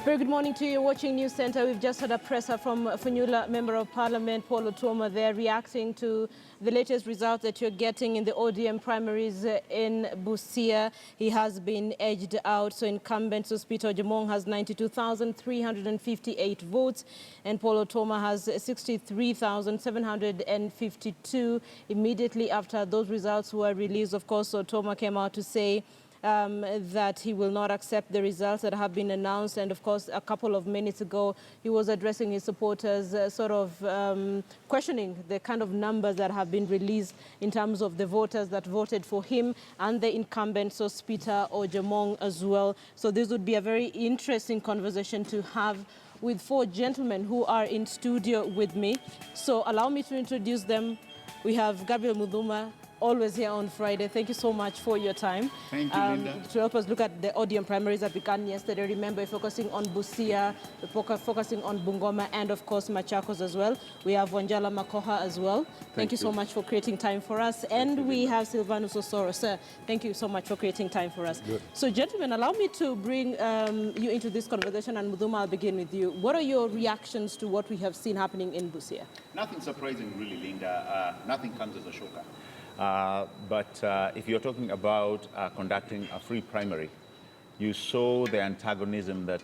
Very good morning to you. You're watching News Center. We've just had a presser from Funyula Member of Parliament, Paul Otuoma, there reacting to the latest results that you're getting in the ODM primaries in Busia. He has been edged out. So incumbent Sospeter Ojaamong has 92,358 votes, and Paul Otuoma has 63,752. Immediately after those results were released, of course, Otuoma came out to say that he will not accept the results that have been announced. And of course, a couple of minutes ago, he was addressing his supporters, questioning the kind of numbers that have been released in terms of the voters that voted for him and the incumbent Sospeter Ojaamong as well. So this would be a very interesting conversation to have with four gentlemen who are in studio with me. So allow me to introduce them. We have Gabriel Muduma, always here on Friday. Thank you so much for your time. Thank you, Linda. To help us look at the ODM primaries that began yesterday. Remember, focusing on Busia, focusing on Bungoma, and of course Machakos as well. We have Wanjala Makoha as well. Thank you so much for creating time for us. And we have Silvanus Osoro. Sir, thank you so much for creating time for us. Good. So gentlemen, allow me to bring you into this conversation, and Muduma, I'll begin with you. What are your reactions to what we have seen happening in Busia? Nothing surprising, really, Linda. Nothing comes as a shocker. But if you're talking about conducting a free primary, you saw the antagonism that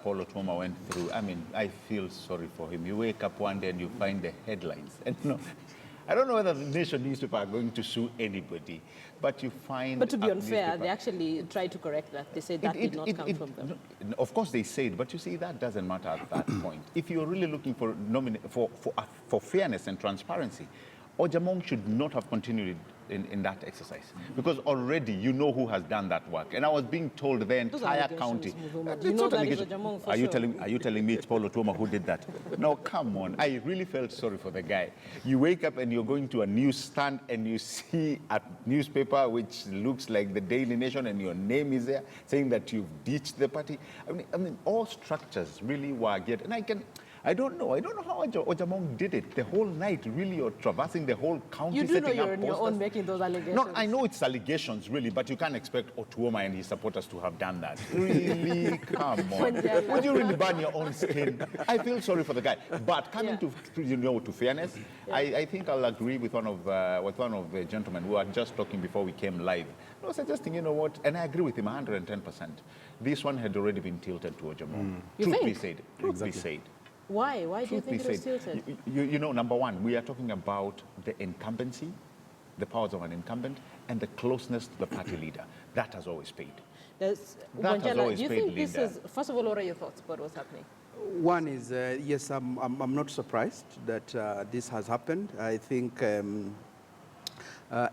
Paul Otuoma went through. I mean, I feel sorry for him. You wake up one day and you find the headlines. And I don't know whether the Nation newspaper are going to sue anybody, but you find... But to be unfair, they actually tried to correct that. They said that did not come from them. Of course they said, but you see, that doesn't matter at that point. If you're really looking for fairness and transparency, Ojaamong should not have continued in that exercise, because already you know who has done that work. And I was being told the entire county. Are you telling me it's Paul Otuoma who did that? No, come on. I really felt sorry for the guy. You wake up and you're going to a newsstand and you see a newspaper which looks like the Daily Nation and your name is there saying that you've ditched the party. I mean, all structures really were geared. And I don't know how Ojaamong did it. The whole night, really, you're traversing the whole county. You do know you're on your own making those allegations. No, I know it's allegations, really, but you can't expect Otuoma and his supporters to have done that. Really, come on. Would you really burn your own skin? I feel sorry for the guy. But coming to fairness, I think I'll agree with one of the gentlemen who were just talking before we came live. I was suggesting, you know what, and I agree with him 110%. This one had already been tilted to Ojaamong. Truth be said. Why? Why do you think it was tilted? You know, number one, we are talking about the incumbency, the powers of an incumbent, and the closeness to the party leader. That has always paid. Wanjala, do you think this is, first of all, what are your thoughts about what's happening? One is, yes, I'm not surprised that this has happened. I think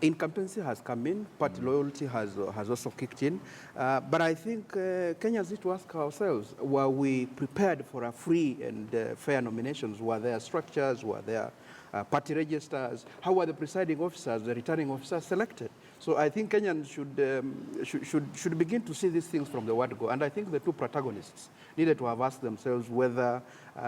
incumbency has come in, party loyalty has also kicked in. But I think Kenyans need to ask ourselves, were we prepared for a free and fair nominations? Were there structures? Were there party registers? How were the presiding officers, the returning officers selected? So I think Kenyans should begin to see these things from the word go. And I think the two protagonists needed to have asked themselves whether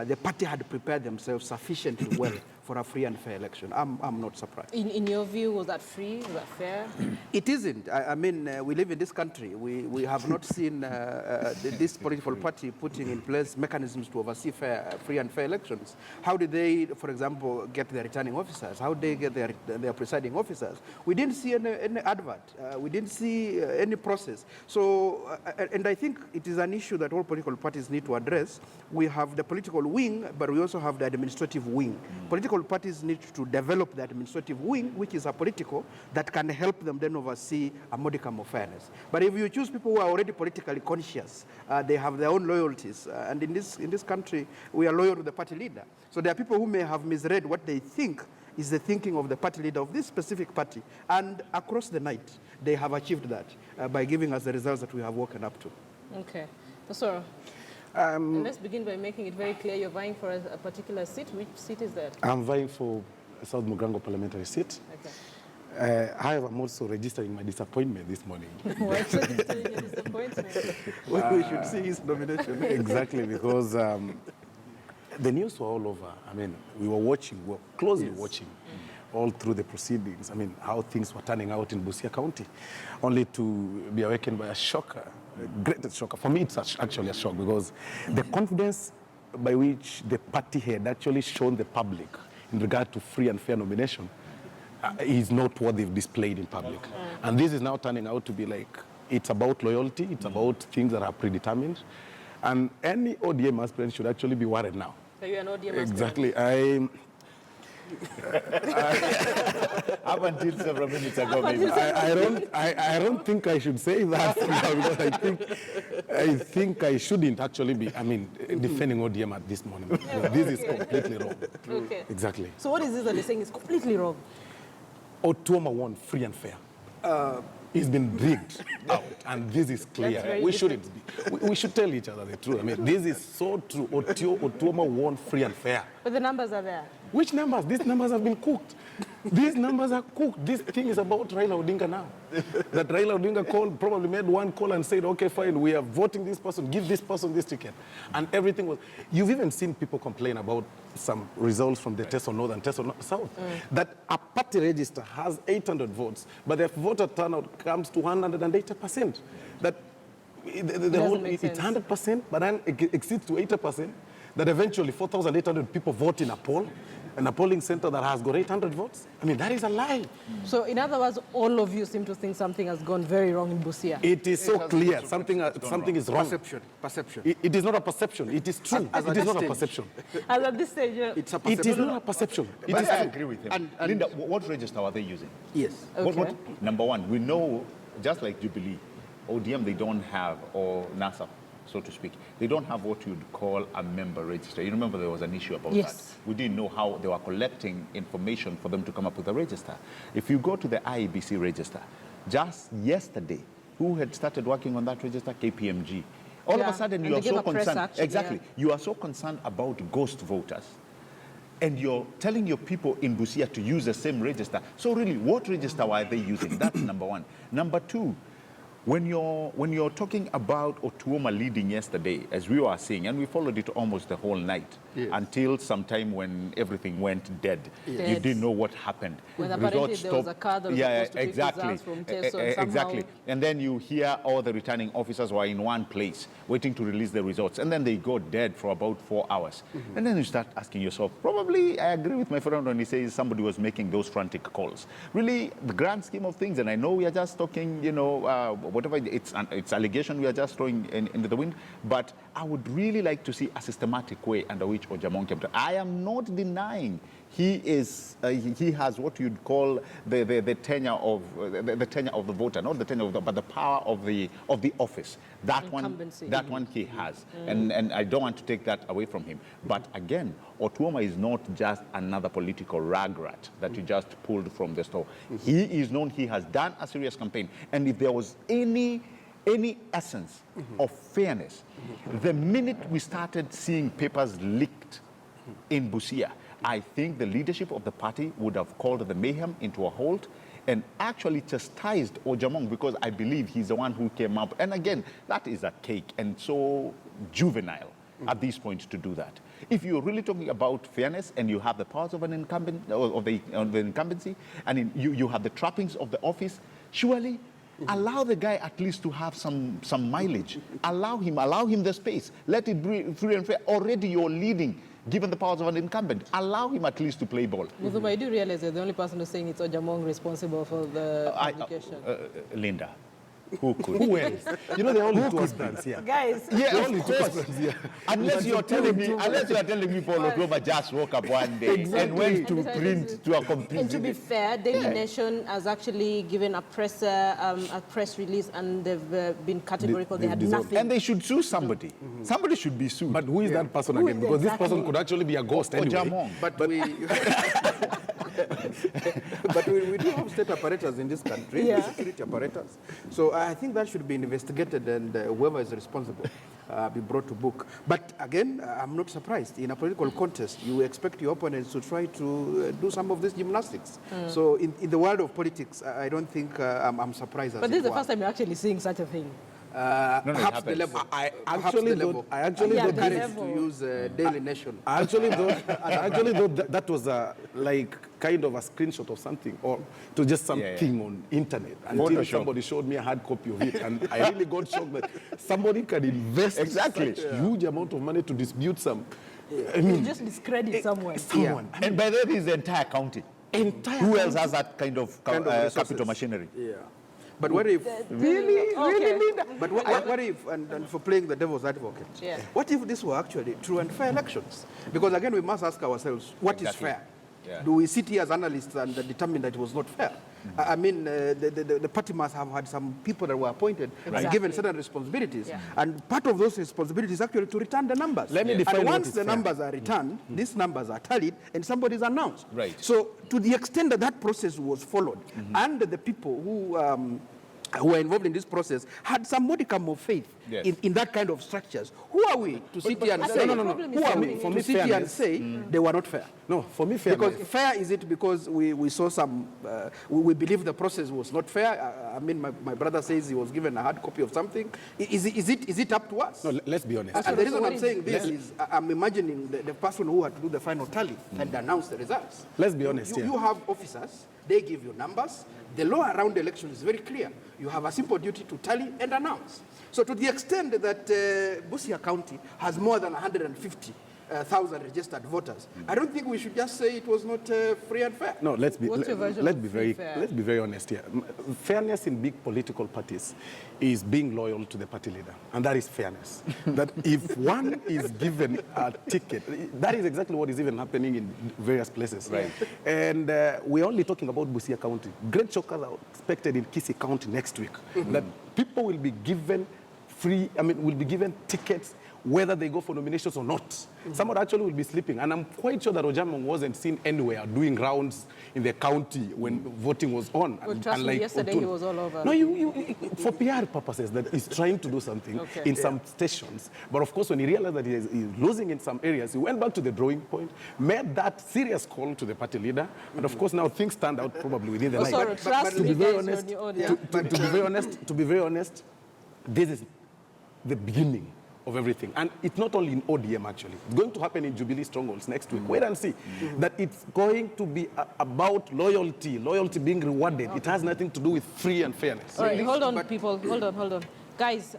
the party had prepared themselves sufficiently well for a free and fair election. I'm not surprised. In your view, was that free? Was that fair? It isn't. I mean, we live in this country. We have not seen this political party putting in place mechanisms to oversee free and fair elections. How did they, for example, get their returning officers? How did they get their presiding officers? We didn't see any advert. We didn't see any process. So, and I think it is an issue that all political parties need to address. We have the political wing, but we also have the administrative wing. Political parties need to develop the administrative wing, which is a political, that can help them then oversee a modicum of fairness. But if you choose people who are already politically conscious, they have their own loyalties, and in this country, we are loyal to the party leader. So there are people who may have misread what they think is the thinking of the party leader of this specific party. And across the night, they have achieved that by giving us the results that we have woken up to. Okay. Osoro, let's begin by making it very clear you're vying for a particular seat. Which seat is that? I'm vying for South Mugrango parliamentary seat. Okay. However, I'm also registering my disappointment this morning. Why is registering your disappointment? We should see his nomination. Exactly, because the news were all over. I mean, we were closely watching all through the proceedings. I mean, how things were turning out in Busia County, only to be awakened by a shocker greatest shock. For me, it's actually a shock because the confidence by which the party had actually shown the public in regard to free and fair nomination is not what they've displayed in public. And this is now turning out to be like, it's about loyalty, it's about things that are predetermined. And any ODM aspirant should actually be worried now. So you're an ODM aspirant? Exactly. Up until several minutes ago, maybe. I don't think I should say that now because I think I shouldn't actually be, defending ODM at this moment. This is completely wrong. Okay. Exactly. So what is this that you're saying is completely wrong? Otuoma won free and fair. It's been rigged out, and this is clear. We shouldn't be. We should tell each other the truth. This is so true. Otuoma won free and fair. But the numbers are there. Which numbers? These numbers have been cooked. These numbers are cooked. This thing is about Raila Odinga now. That Raila Odinga probably made one call and said, okay, fine, we are voting this person, give this person this ticket. And everything was... You've even seen people complain about some results from the Teso North and Teso South. That a party register has 800 votes, but the voter turnout comes to 180%. That the whole, it's 100%, but then it exceeds to 80%. That eventually 4,800 people vote in a poll, in a polling center that has got 800 votes. That is a lie. So in other words, all of you seem to think something has gone very wrong in Busia. It is so clear. Something is wrong. Perception. It is not a perception. It is true. It is not a perception. As at this stage, it's a perception. It is not a perception. But I agree with him. And Linda, what register are they using? Yes. Okay. Number one, we know, just like Jubilee, ODM, they don't have, or NASA, so to speak, they don't have what you'd call a member register. You remember there was an issue about that. We didn't know how they were collecting information for them to come up with a register. If you go to the IEBC register, just yesterday, who had started working on that register? KPMG. All of a sudden, you are so concerned. Exactly. You are so concerned about ghost voters. And you're telling your people in Busia to use the same register. So really, what register were they using? That's number one. Number two, when you're talking about Otuoma leading yesterday, as we were seeing, and we followed it almost the whole night, until sometime when everything went dead. You didn't know what happened. When apparently there was a car that was supposed to take results from Teso, and exactly. And then you hear all the returning officers were in one place waiting to release the results, and then they go dead for about 4 hours. And then you start asking yourself, probably, I agree with my friend when he says somebody was making those frantic calls. Really, the grand scheme of things, and I know we are just talking, whatever, it's allegation we are just throwing into the wind, but I would really like to see a systematic way under which Ojaamong came to. I am not denying he has what you'd call the tenure of the voter, not the tenure but the power of the office. That one he has, and I don't want to take that away from him. But again, Otuoma is not just another political ragrat that you just pulled from the store. He is known. He has done a serious campaign, and if there was any essence of fairness, the minute we started seeing papers leaked in Busia, I think the leadership of the party would have called the mayhem into a halt and actually chastised Ojaamong, because I believe he's the one who came up. And again, that is a cake and so juvenile at this point to do that. If you're really talking about fairness and you have the powers of an incumbent, of the incumbency, and you have the trappings of the office, surely allow the guy at least to have some mileage. Allow him the space. Let it be free and fair. Already you're leading, given the powers of an incumbent. Allow him at least to play ball. Muzuma, I do realize that the only person who's saying it's Ojaamong responsible for the publication. Linda. Who could? Who else? There are only two aspirants here. Guys. Yeah, of course. Unless you are telling me Paul Otuoma just woke up one day and went to print to a computer. And to be fair, Daily Nation has actually given a press release, and they've been categorical. They had nothing. And they should sue somebody. Somebody should be sued. But who is that person again? Because this person could actually be a ghost anyway. Ojaamong. But we do have state apparatus in this country, security apparatus. So I think that should be investigated, and whoever is responsible be brought to book. But again, I'm not surprised. In a political contest, you expect your opponents to try to do some of this gymnastics. So in the world of politics, I don't think I'm surprised. But this is the first time you're actually seeing such a thing. Perhaps the level. I Perhaps actually the level. thought, I actually Yeah, thought the this, level. To use Daily Nation. I actually thought that was like kind of a screenshot of something, or to just something on internet. Until Photoshop. somebody showed me a hard copy of it, and I really got shocked that somebody can invest Exactly. such huge amount of money to dispute some. I You mean, just discredit someone. someone. And by the way, this is the entire county. Who else has that kind of resources. capital machinery? Yeah. But what if... Really? But what if, and for playing the devil's advocate, Yeah. what if this were actually true and fair elections? Because again, we must ask ourselves, what is Exactly. fair? Yeah. Do we sit here as analysts and determine that it was not fair? I mean, the party must have had some people that were appointed and Exactly. given certain responsibilities. Yeah. And part of those responsibilities is actually to return the numbers. Let me define and what once is the fair. numbers are returned, these numbers are tallied and somebody is announced. Right. So to the extent that that process was followed, and the people who were involved in this process had some modicum of faith Yes. in that kind of structures. Who are we to sit here and say? no. Who are we For to me, sit here and fairness- say they were not fair? No, for me, fairness. Because fair is it because we saw some, we believe the process was not fair? I mean, my brother says he was given a hard copy of something. Is it up to us? No, let's be honest. And the reason what I'm is- saying this is I'm imagining the person who had to do the final tally and announce the results. Let's be honest here. You have officers, they give you numbers. The law around the election is very clear. You have a simple duty to tally and announce. So to the extent that Busia County has more than 150,000 registered voters, I don't think we should just say it was not free and fair. No, let's be What's your version let's of be free very fair? let's be very honest here. Fairness in big political parties is being loyal to the party leader, and that is fairness. That if one is given a ticket, that is exactly what is even happening in various places. Right. And we're only talking about Busia County. Great shockers are expected in Kisii County next week. That people will be given will be given tickets whether they go for nominations or not. Someone actually will be sleeping. And I'm quite sure that Ojaamong wasn't seen anywhere doing rounds in the county when voting was on. Well, trust me, yesterday he was all over. No, for PR purposes, that he's trying to do something in some stations. But of course, when he realized that he's losing in some areas, he went back to the drawing point, made that serious call to the party leader. And of course, now things turned out probably within the line. Sorry, trust To me, be very guys, honest, you're on your audience. to be very honest, this is the beginning of everything. And it's not only in ODM, actually. It's going to happen in Jubilee Strongholds next week. Wait and see. That it's going to be about loyalty being rewarded. It has nothing to do with free and fairness. All right, hold on, people. Hold on. Guys,